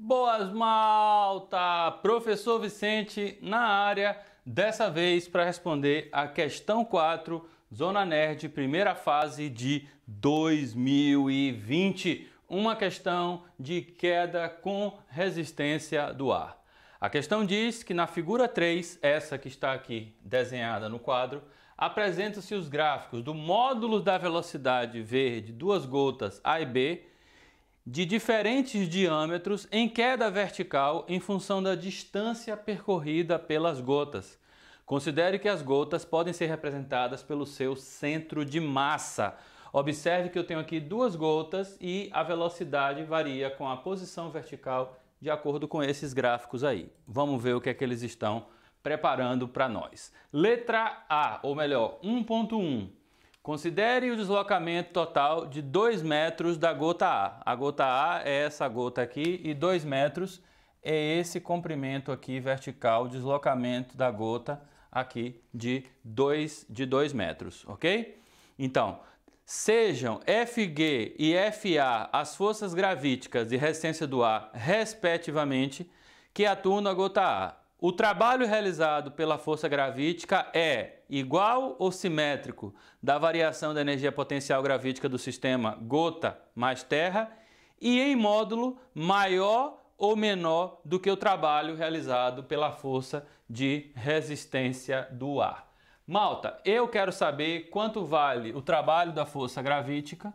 Boas malta! Professor Vicente na área, dessa vez para responder a questão 4, Zona Nerd, primeira fase de 2020. Uma questão de queda com resistência do ar. A questão diz que na figura 3, essa que está aqui desenhada no quadro, apresentam-se os gráficos do módulo da velocidade V de duas gotas A e B, de diferentes diâmetros em queda vertical em função da distância percorrida pelas gotas. Considere que as gotas podem ser representadas pelo seu centro de massa. Observe que eu tenho aqui duas gotas e a velocidade varia com a posição vertical de acordo com esses gráficos aí. Vamos ver o que é que eles estão preparando para nós. Letra A, ou melhor, 1.1. Considere o deslocamento total de 2 metros da gota A. A gota A é essa gota aqui e 2 metros é esse comprimento aqui vertical, deslocamento da gota aqui de 2 metros, ok? Então, sejam Fg e Fa as forças gravíticas e resistência do ar, respectivamente, que atuam na gota A. O trabalho realizado pela força gravítica é igual ou simétrico da variação da energia potencial gravítica do sistema gota mais terra e em módulo maior ou menor do que o trabalho realizado pela força de resistência do ar. Malta, eu quero saber quanto vale o trabalho da força gravítica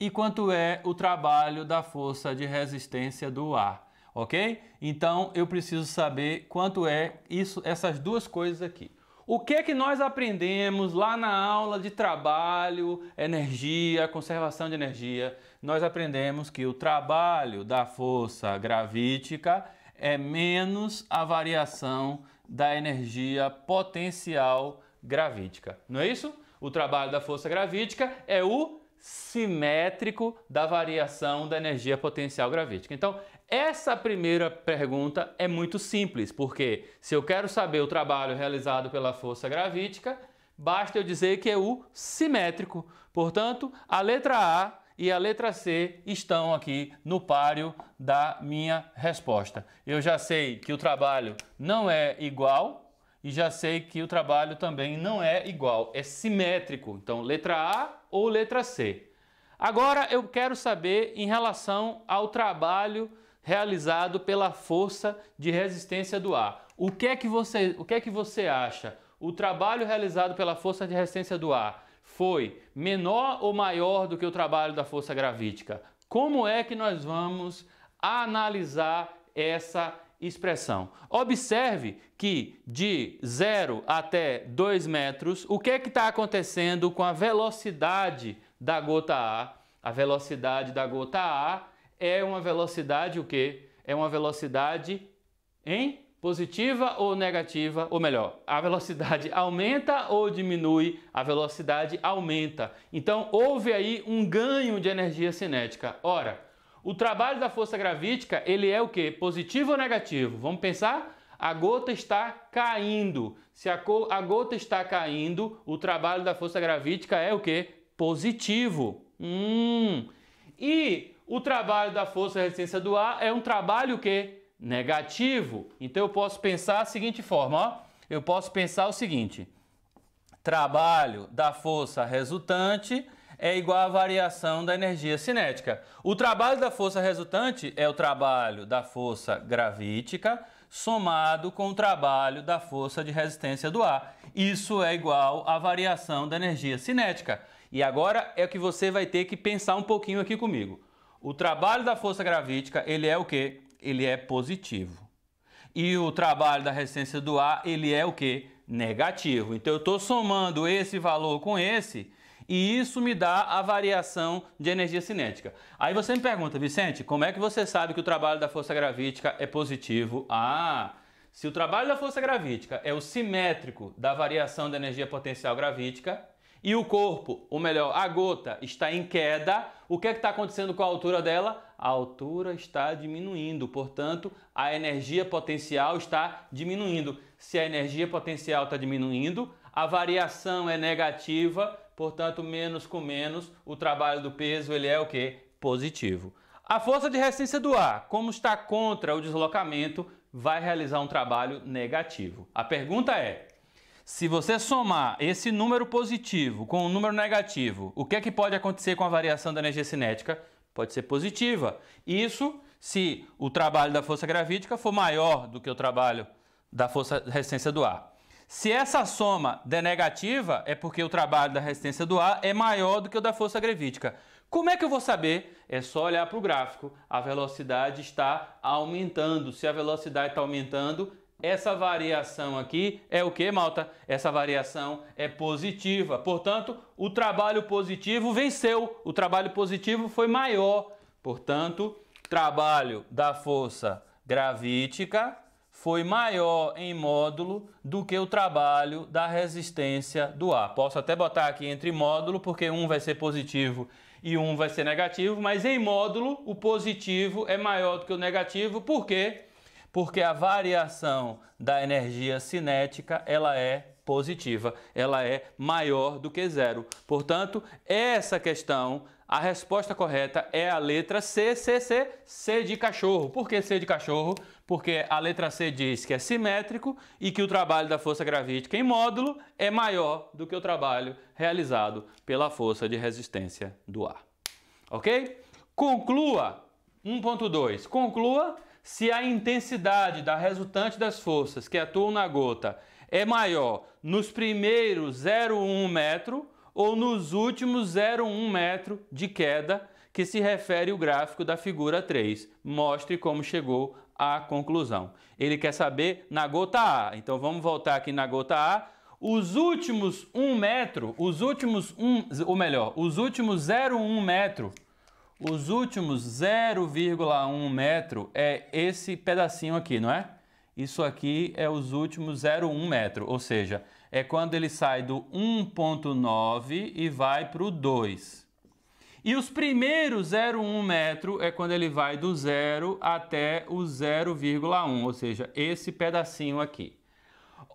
e quanto é o trabalho da força de resistência do ar. Ok? Então eu preciso saber quanto é isso, essas duas coisas aqui. O que é que nós aprendemos lá na aula de trabalho, energia, conservação de energia? Nós aprendemos que o trabalho da força gravítica é menos a variação da energia potencial gravítica. Não é isso? O trabalho da força gravítica é o simétrico da variação da energia potencial gravítica. Então, essa primeira pergunta é muito simples, porque se eu quero saber o trabalho realizado pela força gravítica, basta eu dizer que é o simétrico. Portanto, a letra A e a letra C estão aqui no páreo da minha resposta. Eu já sei que o trabalho não é igual e já sei que o trabalho também não é igual, é simétrico. Então, letra A ou letra C. Agora eu quero saber em relação ao trabalho realizado pela força de resistência do ar. O que é que você acha? O trabalho realizado pela força de resistência do ar foi menor ou maior do que o trabalho da força gravítica? Como é que nós vamos analisar essa expressão? Observe que de 0 até 2 metros, o que é que está acontecendo com a velocidade da gota A? A velocidade da gota A é uma velocidade o quê? É uma velocidade em positiva ou negativa, ou melhor, a velocidade aumenta ou diminui? A velocidade aumenta. Então houve aí um ganho de energia cinética. Ora, o trabalho da força gravítica, ele é o quê? Positivo ou negativo? Vamos pensar? A gota está caindo. Se a gota está caindo, o trabalho da força gravítica é o quê? Positivo. E o trabalho da força de resistência do ar é um trabalho o quê? Negativo. Então eu posso pensar da seguinte forma, ó. Eu posso pensar o seguinte: trabalho da força resultante é igual à variação da energia cinética. O trabalho da força resultante é o trabalho da força gravítica somado com o trabalho da força de resistência do ar. Isso é igual à variação da energia cinética. E agora é que você vai ter que pensar um pouquinho aqui comigo. O trabalho da força gravítica, ele é o quê? Ele é positivo. E o trabalho da resistência do ar, ele é o quê? Negativo. Então eu estou somando esse valor com esse e isso me dá a variação de energia cinética. Aí você me pergunta, Vicente, como é que você sabe que o trabalho da força gravítica é positivo? Se o trabalho da força gravítica é o simétrico da variação da energia potencial gravítica e o corpo, ou melhor, a gota está em queda, o que é que está acontecendo com a altura dela? A altura está diminuindo, portanto, a energia potencial está diminuindo. Se a energia potencial está diminuindo, a variação é negativa, portanto, menos com menos, o trabalho do peso ele é o quê? Positivo. A força de resistência do ar, como está contra o deslocamento, vai realizar um trabalho negativo. A pergunta é, se você somar esse número positivo com o número negativo, o que é que pode acontecer com a variação da energia cinética? Pode ser positiva. Isso se o trabalho da força gravítica for maior do que o trabalho da força de resistência do ar. Se essa soma der negativa, é porque o trabalho da resistência do ar é maior do que o da força gravítica. Como é que eu vou saber? É só olhar para o gráfico. A velocidade está aumentando. Se a velocidade está aumentando, essa variação aqui é o que, malta? Essa variação é positiva. Portanto, o trabalho positivo venceu. O trabalho positivo foi maior. Portanto, o trabalho da força gravítica foi maior em módulo do que o trabalho da resistência do ar. Posso até botar aqui entre módulo, porque um vai ser positivo e um vai ser negativo, mas em módulo o positivo é maior do que o negativo. Por quê? Porque a variação da energia cinética ela é positiva, ela é maior do que zero. Portanto, essa questão, a resposta correta é a letra C, C de cachorro. Por que C de cachorro? Porque a letra C diz que é simétrico e que o trabalho da força gravítica em módulo é maior do que o trabalho realizado pela força de resistência do ar. Ok? Conclua, 1.2, conclua se a intensidade da resultante das forças que atuam na gota é maior nos primeiros 0,1 metro ou nos últimos 0,1 metro de queda, que se refere o gráfico da figura 3. Mostre como chegou à conclusão. Ele quer saber na gota A. Então vamos voltar aqui na gota A. Os últimos 1 metro, os últimos 0,1 metro, os últimos 0,1 metro é esse pedacinho aqui, não é? Isso aqui é os últimos 0,1 metro, ou seja, é quando ele sai do 1,9 e vai para o 2. E os primeiros 0,1 metro é quando ele vai do 0 até o 0,1, ou seja, esse pedacinho aqui.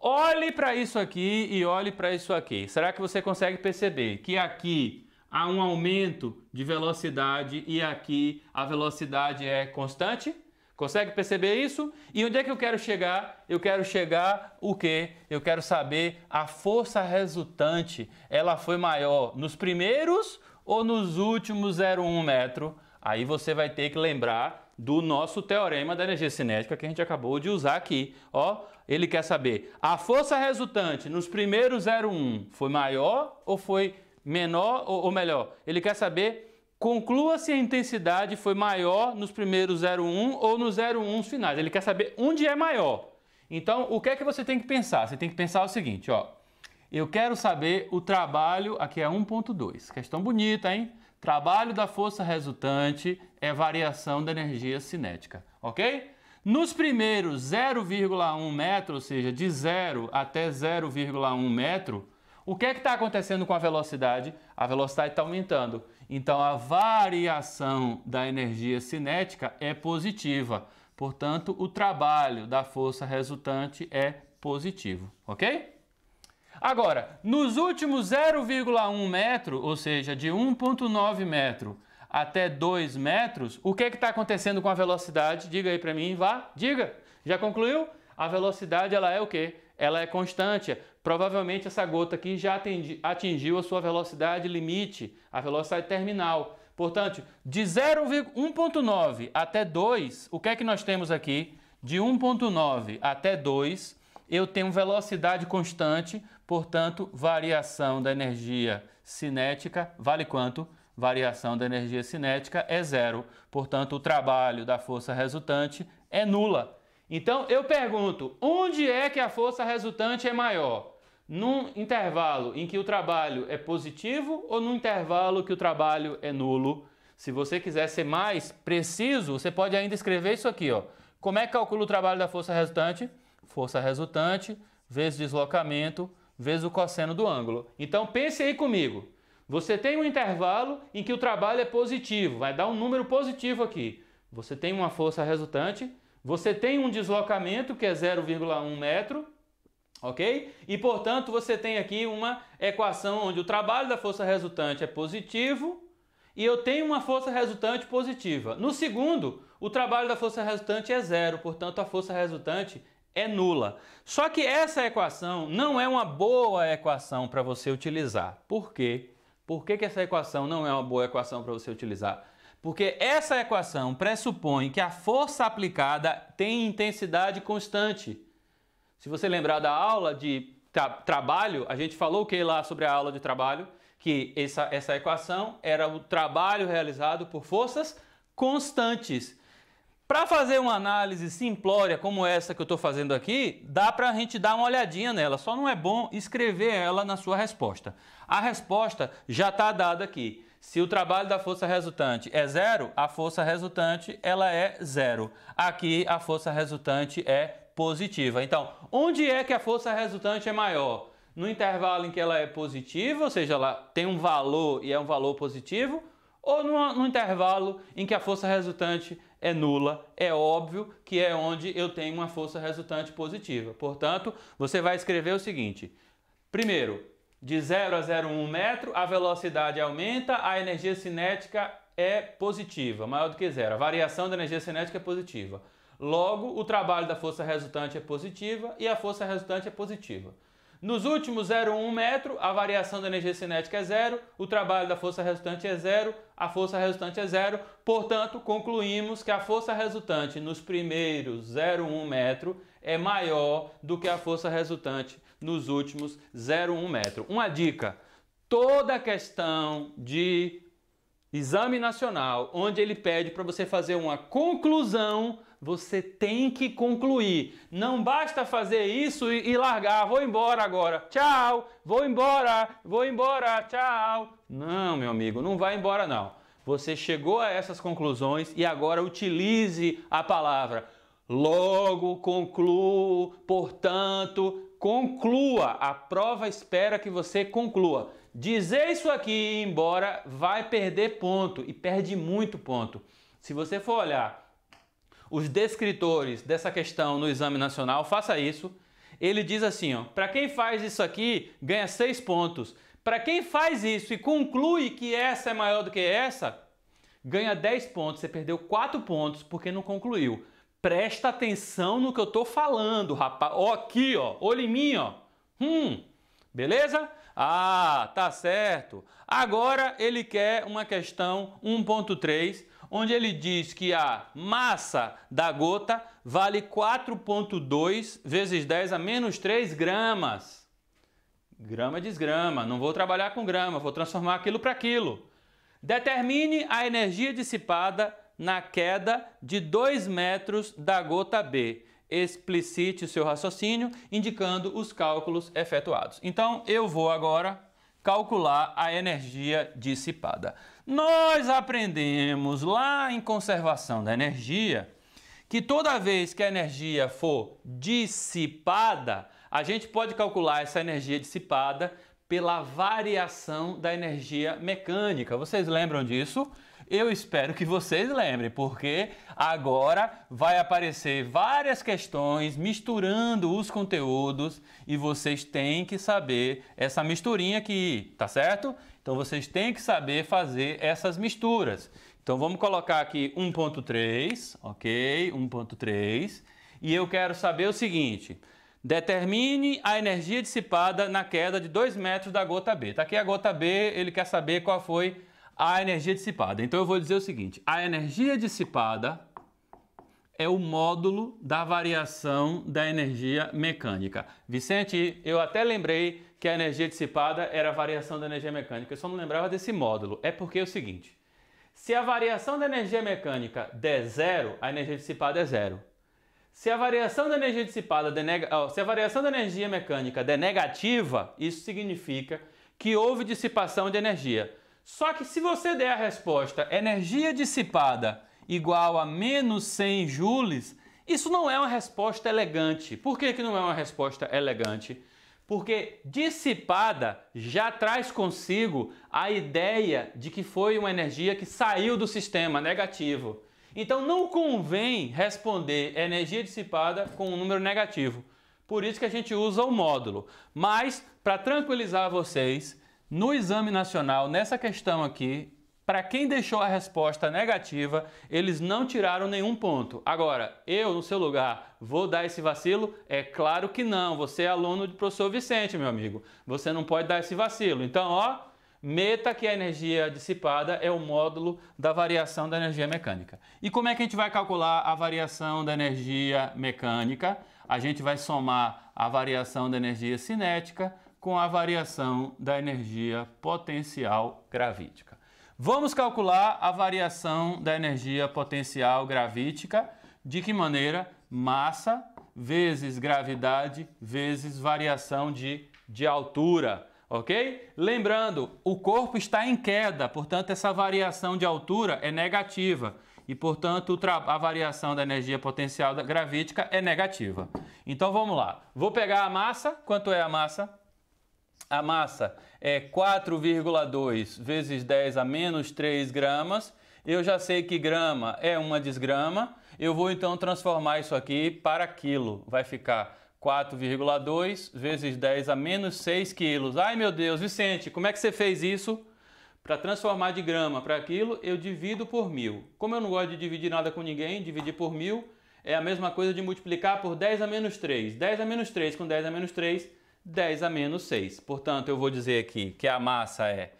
Olhe para isso aqui e olhe para isso aqui. Será que você consegue perceber que aqui há um aumento de velocidade e aqui a velocidade é constante? Consegue perceber isso? E onde é que eu quero chegar? Eu quero chegar o quê? Eu quero saber a força resultante. Ela foi maior nos primeiros ou nos últimos 0,1 metro? Aí você vai ter que lembrar do nosso teorema da energia cinética que a gente acabou de usar aqui. Ó, ele quer saber a força resultante nos primeiros 0,1 foi maior ou foi menor ou melhor? Ele quer saber, conclua se a intensidade foi maior nos primeiros 0,1 ou nos 0,1 finais. Ele quer saber onde é maior. Então, o que é que você tem que pensar? Você tem que pensar o seguinte, ó. Eu quero saber o trabalho, aqui é 1.2. Questão bonita, hein? Trabalho da força resultante é variação da energia cinética, ok? Nos primeiros 0,1 metro, ou seja, de 0 até 0,1 metro, o que é que está acontecendo com a velocidade? A velocidade está aumentando. Então, a variação da energia cinética é positiva. Portanto, o trabalho da força resultante é positivo, ok? Agora, nos últimos 0,1 metro, ou seja, de 1,9 metro até 2 metros, o que é que está acontecendo com a velocidade? Diga aí para mim, vá, diga. Já concluiu? A velocidade, ela é o quê? Ela é constante. Provavelmente essa gota aqui já atingiu a sua velocidade limite, a velocidade terminal. Portanto, de 1,9 até 2, o que é que nós temos aqui? De 1,9 até 2, eu tenho velocidade constante, portanto, variação da energia cinética vale quanto? Variação da energia cinética é zero. Portanto, o trabalho da força resultante é nula. Então, eu pergunto, onde é que a força resultante é maior? Num intervalo em que o trabalho é positivo ou num intervalo que o trabalho é nulo? Se você quiser ser mais preciso, você pode ainda escrever isso aqui, ó. Como é que calcula o trabalho da força resultante? Força resultante vezes deslocamento vezes o cosseno do ângulo. Então, pense aí comigo. Você tem um intervalo em que o trabalho é positivo, vai dar um número positivo aqui. Você tem uma força resultante, você tem um deslocamento que é 0,1 metro, ok? E, portanto, você tem aqui uma equação onde o trabalho da força resultante é positivo e eu tenho uma força resultante positiva. No segundo, o trabalho da força resultante é zero, portanto a força resultante é nula. Só que essa equação não é uma boa equação para você utilizar. Por quê? Por que essa equação não é uma boa equação para você utilizar? Porque essa equação pressupõe que a força aplicada tem intensidade constante. Se você lembrar da aula de trabalho, a gente falou o que lá sobre a aula de trabalho? Que essa equação era o trabalho realizado por forças constantes. Para fazer uma análise simplória como essa que eu estou fazendo aqui, dá para a gente dar uma olhadinha nela, só não é bom escrever ela na sua resposta. A resposta já está dada aqui. Se o trabalho da força resultante é zero, a força resultante ela é zero. Aqui a força resultante é positiva. Então, onde é que a força resultante é maior? No intervalo em que ela é positiva, ou seja, ela tem um valor e é um valor positivo, ou no intervalo em que a força resultante é nula? É óbvio que é onde eu tenho uma força resultante positiva. Portanto, você vai escrever o seguinte. Primeiro, de 0 a 0,1 metro, a velocidade aumenta, a energia cinética é positiva, maior do que zero. A variação da energia cinética é positiva. Logo, o trabalho da força resultante é positiva e a força resultante é positiva. Nos últimos 0,1 metro, a variação da energia cinética é zero, o trabalho da força resultante é zero, a força resultante é zero. Portanto, concluímos que a força resultante nos primeiros 0,1 metro é maior do que a força resultante nos últimos 0,1 metro. Uma dica, toda questão de exame nacional, onde ele pede para você fazer uma conclusão, você tem que concluir. Não basta fazer isso e largar, vou embora agora, tchau, vou embora, tchau. Não, meu amigo, não vai embora não. Você chegou a essas conclusões e agora utilize a palavra logo, concluo, portanto, conclua. A prova espera que você conclua. Dizer isso aqui e ir embora vai perder ponto e perde muito ponto. Se você for olhar os descritores dessa questão no exame nacional, faça isso. Ele diz assim, ó, para quem faz isso aqui, ganha 6 pontos. Para quem faz isso e conclui que essa é maior do que essa, ganha 10 pontos. Você perdeu 4 pontos porque não concluiu. Presta atenção no que eu estou falando, rapaz. Ó, aqui, ó, olha em mim, ó. Beleza? Ah, tá certo. Agora ele quer uma questão 1.3, onde ele diz que a massa da gota vale 4,2 vezes 10 a menos 3 gramas. Grama diz grama, não vou trabalhar com grama, vou transformar aquilo para aquilo. Determine a energia dissipada na queda de 2 metros da gota B. Explicite o seu raciocínio, indicando os cálculos efetuados. Então, eu vou agora calcular a energia dissipada. Nós aprendemos lá em conservação da energia que toda vez que a energia for dissipada, a gente pode calcular essa energia dissipada pela variação da energia mecânica. Vocês lembram disso? Eu espero que vocês lembrem, porque agora vai aparecer várias questões misturando os conteúdos e vocês têm que saber essa misturinha aqui, tá certo? Então vocês têm que saber fazer essas misturas. Então vamos colocar aqui 1.3, ok? 1.3. E eu quero saber o seguinte: determine a energia dissipada na queda de 2 metros da gota B. Tá aqui a gota B, ele quer saber qual foi a energia dissipada. Então eu vou dizer o seguinte: a energia dissipada é o módulo da variação da energia mecânica. Vicente, eu até lembrei que a energia dissipada era a variação da energia mecânica, eu só não lembrava desse módulo. É porque é o seguinte: se a variação da energia mecânica der zero, a energia dissipada é zero. Se a variação da energia dissipada se a variação da energia mecânica der negativa, isso significa que houve dissipação de energia. Só que se você der a resposta energia dissipada igual a menos 100 joules, isso não é uma resposta elegante. Por que não é uma resposta elegante? Porque dissipada já traz consigo a ideia de que foi uma energia que saiu do sistema, negativo. Então não convém responder energia dissipada com um número negativo. Por isso que a gente usa o módulo. Mas, para tranquilizar vocês, no exame nacional, nessa questão aqui, para quem deixou a resposta negativa, eles não tiraram nenhum ponto. Agora, eu, no seu lugar, vou dar esse vacilo? É claro que não. Você é aluno do professor Vicente, meu amigo. Você não pode dar esse vacilo. Então, ó, meta que a energia dissipada é o módulo da variação da energia mecânica. E como é que a gente vai calcular a variação da energia mecânica? A gente vai somar a variação da energia cinética com a variação da energia potencial gravítica. Vamos calcular a variação da energia potencial gravítica. De que maneira? Massa vezes gravidade vezes variação de altura, ok? Lembrando, o corpo está em queda, portanto essa variação de altura é negativa e, portanto, a variação da energia potencial gravítica é negativa. Então vamos lá. Vou pegar a massa. Quanto é a massa? A massa é 4,2 vezes 10 a menos 3 gramas. Eu já sei que grama é uma desgrama. Eu vou então transformar isso aqui para quilo. Vai ficar 4,2 vezes 10 a menos 6 quilos. Ai meu Deus, Vicente, como é que você fez isso? Para transformar de grama para quilo, eu divido por 1000. Como eu não gosto de dividir nada com ninguém, dividir por 1000 é a mesma coisa de multiplicar por 10 a menos 3. 10 a menos 3 com 10 a menos 3, 10 a menos 6. Portanto, eu vou dizer aqui que a massa é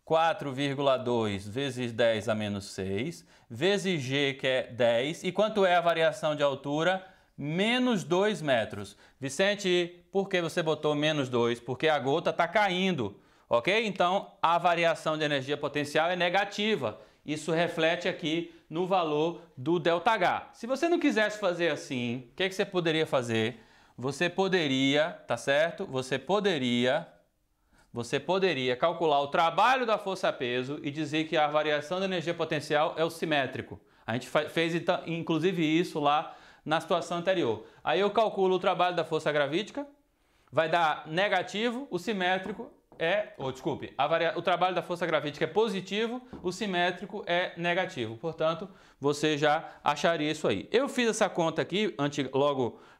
4,2 vezes 10 a menos 6, vezes G, que é 10. E quanto é a variação de altura? Menos 2 metros. Vicente, por que você botou menos 2? Porque a gota está caindo, ok? Então, a variação de energia potencial é negativa. Isso reflete aqui no valor do ΔH. Se você não quisesse fazer assim, o que você poderia fazer? Você poderia, tá certo? Você poderia calcular o trabalho da força-peso e dizer que a variação da energia potencial é o simétrico. A gente fez, inclusive, isso lá na situação anterior. Aí eu calculo o trabalho da força gravítica, vai dar negativo, o simétrico o trabalho da força gravítica é positivo, o simétrico é negativo. Portanto, você já acharia isso aí. Eu fiz essa conta aqui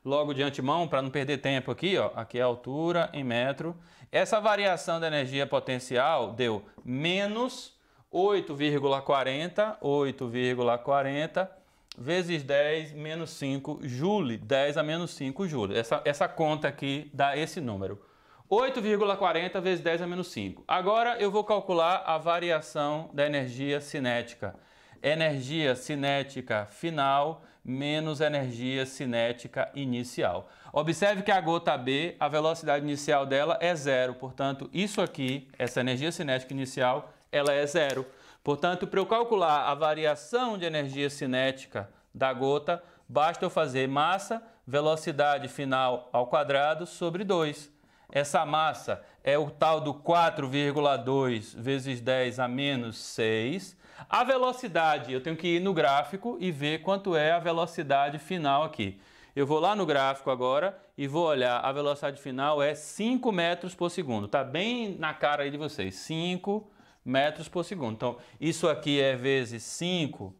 logo de antemão, para não perder tempo aqui, ó. Aqui é a altura em metro. Essa variação da energia potencial deu menos 8,40 vezes 10 menos 5 joule, 10 a menos 5 joule. Essa conta aqui dá esse número. 8,40 vezes 10 a menos 5. Agora eu vou calcular a variação da energia cinética. Energia cinética final menos energia cinética inicial. Observe que a gota B, a velocidade inicial dela é 0. Portanto, isso aqui, essa energia cinética inicial, ela é 0. Portanto, para eu calcular a variação de energia cinética da gota, basta eu fazer massa, velocidade final ao quadrado sobre 2. Essa massa é o tal do 4,2 vezes 10 a menos 6. A velocidade, eu tenho que ir no gráfico e ver quanto é a velocidade final aqui. Eu vou lá no gráfico agora e vou olhar, a velocidade final é 5 metros por segundo. Está bem na cara aí de vocês, 5 metros por segundo. Então, isso aqui é vezes 5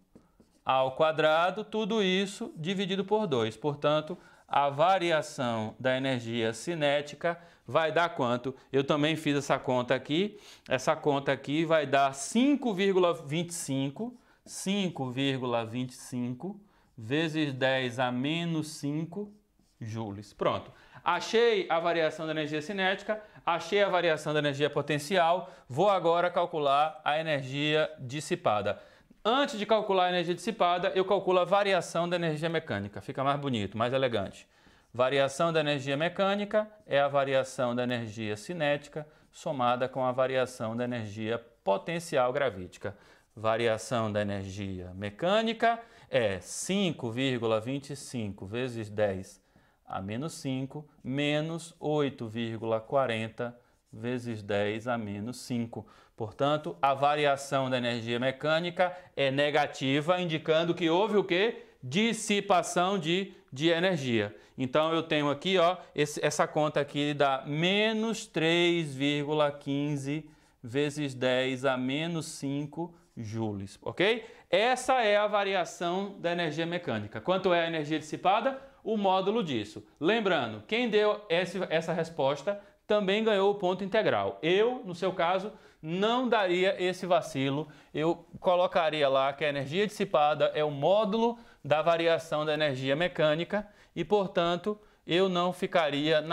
ao quadrado, tudo isso dividido por 2. Portanto, a variação da energia cinética vai dar quanto? Eu também fiz essa conta aqui. Essa conta aqui vai dar 5,25 vezes 10 a menos 5 joules. Pronto. Achei a variação da energia cinética, achei a variação da energia potencial. Vou agora calcular a energia dissipada. Antes de calcular a energia dissipada, eu calculo a variação da energia mecânica. Fica mais bonito, mais elegante. Variação da energia mecânica é a variação da energia cinética somada com a variação da energia potencial gravítica. Variação da energia mecânica é 5,25 vezes 10 a menos 5 menos 8,40 vezes 10 a menos 5. Portanto, a variação da energia mecânica é negativa, indicando que houve o quê? Dissipação de energia. Então, eu tenho aqui, ó, essa conta aqui dá menos 3,15 vezes 10 a menos 5 joules, ok? Essa é a variação da energia mecânica. Quanto é a energia dissipada? O módulo disso. Lembrando, quem deu essa resposta também ganhou o ponto integral. Eu, no seu caso, não daria esse vacilo. Eu colocaria lá que a energia dissipada é o módulo da variação da energia mecânica e, portanto, eu não ficaria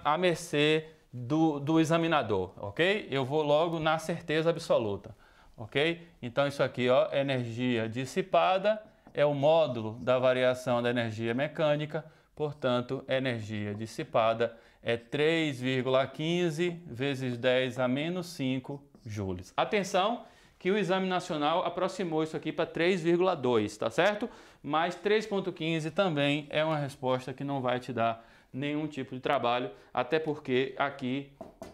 à mercê do examinador, ok? Eu vou logo na certeza absoluta, ok? Então isso aqui, ó, energia dissipada é o módulo da variação da energia mecânica, portanto, energia dissipada é 3,15 vezes 10 a menos 5 joules. Atenção que o Exame Nacional aproximou isso aqui para 3,2, tá certo? Mas 3,15 também é uma resposta que não vai te dar nenhum tipo de trabalho, até porque aqui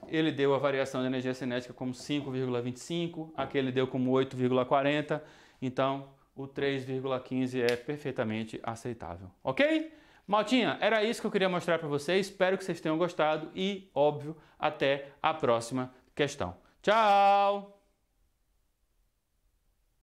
ele deu a variação de energia cinética como 5,25, aqui ele deu como 8,40, então o 3,15 é perfeitamente aceitável, ok? Maltinha, era isso que eu queria mostrar para vocês, espero que vocês tenham gostado e, óbvio, até a próxima questão. Tchau!